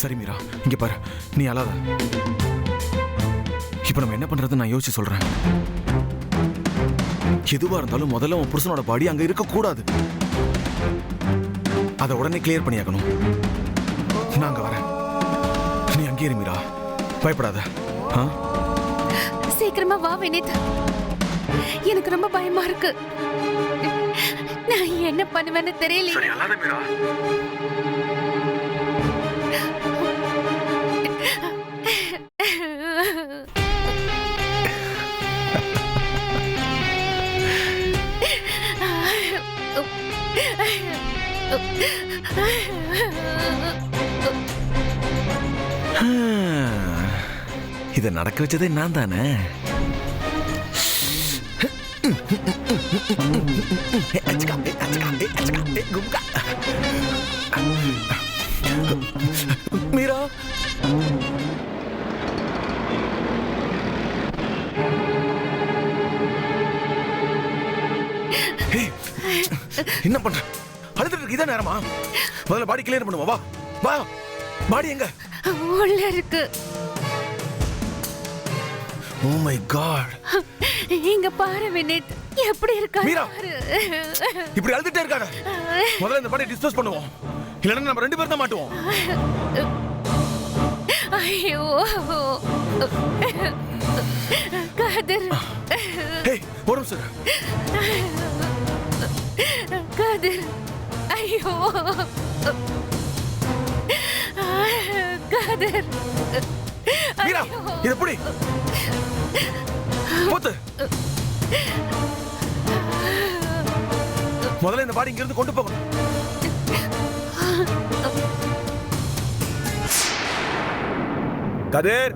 சரி மீரா, இங்க பாரு, நீ அழாத. இப்ப நம்ம என்ன பண்றது நான் யோசிச்சு சொல்றேன். எதுவா இருந்தாலும் முதல்ல உன் புருஷனோட பாடி அங்க இருக்க கூடாது. அதை உடனே கிளியர் பண்ணியாக்கணும். நான் அங்க வரேன், நீ அங்கே இரு மீரா, பயப்படாத. சீக்கிரமா வா வினித், எனக்கு ரொம்ப பயமா இருக்கு. நான் என்ன பண்ணுவேன்னு தெரியல. சரி அழாத மீரா. இதை நடக்க வச்சதே நான் தானே. மீரா, என்ன பண்ற? அழுதுட்டு இருக்கு, இதான் நேரமா? முதல்ல பாடி கிளியர் பண்ணுவா. வா வா. பாடி எங்க? உள்ள இருக்கு. Oh my god. இங்க பாரு வினித், எப்படி இருக்கா? மீரா, இப்படி அழுதுட்டே இருக்காங்க. முதல்ல இந்த பாடி டிஸ்போஸ் பண்ணுவோம், இல்லைன்னா நம்ம 2 பேரும் தான் மாட்டுவோம். ஐயோ கதிர். ஏய், ஒரு நிமிஷம். கதிர், ஐயோ கதிர். மீரா, இது புடி. போத்து. முதல்ல இந்த பாடி இங்க இருந்து கொண்டு போகணும். கதிர்,